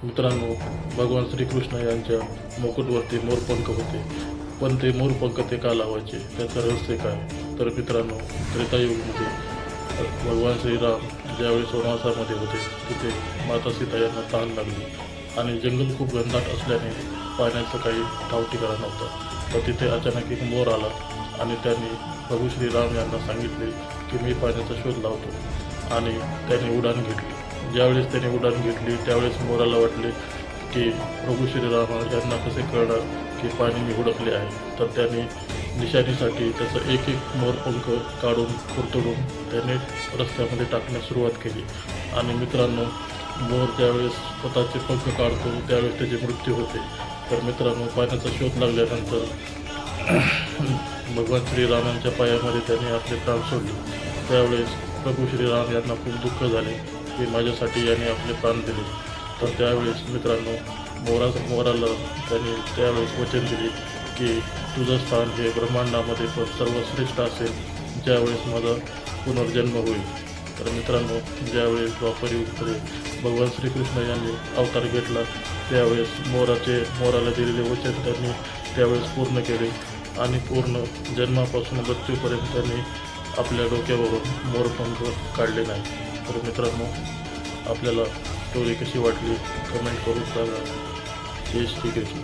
मित्रांनो, भगवान श्रीकृष्ण यांच्या मुकुटवरती मोरपंख होते, पण ते मोरपंख ते का लावायचे, त्याचं रहस्य काय? तर मित्रांनो, त्रेतायुगमध्ये भगवान श्रीराम ज्यावेळेस वनवासामध्ये होते, तिथे माता सीता यांना तहान लागली आणि जंगल खूप घनदाट असल्याने पाण्याचं काही ठाव ठिकाणा नव्हतं. तर तिथे अचानक एक मोर आला आणि त्यांनी प्रभू श्रीराम यांना सांगितले की मी पाण्याचा शोध लावतो, आणि त्याने उडान घेतली. ज्यावेळेस त्याने उडान घेतली त्यावेळेस मोराला वाटले की प्रभू श्रीराम यांना कसे कळणार की पाणी मी हुडकले आहे. तर त्याने निशाणीसाठी त्याचं एक एक मोरपंख काढून कुरतडून त्याने रस्त्यामध्ये टाकण्यास सुरुवात केली. आणि मित्रांनो, मोर ज्यावेळेस स्वतःचे पंख काढतो त्यावेळेस त्याचे मृत्यू होते. तर मित्रांनो, पाण्याचा शोध लागल्यानंतर भगवान श्रीरामांच्या पायामध्ये त्याने आपले प्राण सोडले. त्यावेळेस प्रभू श्रीराम यांना खूप दुःख झाले की माझ्यासाठी याने आपले प्राण दिले. तर त्यावेळेस मित्रांनो, मोराला त्यांनी त्यावेळेस वचन दिले की तुझं स्थान हे ब्रह्मांडामध्ये पण सर्वश्रेष्ठ असेल ज्यावेळेस माझा पुनर्जन्म होईल. तर मित्रांनो, ज्यावेळेस द्वापर युगामध्ये भगवान श्रीकृष्ण यांनी अवतार घेतला त्यावेळेस मोराला दिलेले वचन त्यांनी त्यावेळेस पूर्ण केले आणि पूर्ण जन्मापासून मृत्यूपर्यंत त्यांनी आपल्या डोक्यावरून मोरपंख काढले नाही. तर मित्रांनो, आपल्याला स्टोरी कशी वाटली कमेंट करून सांगा. जय श्रीकृष्ण.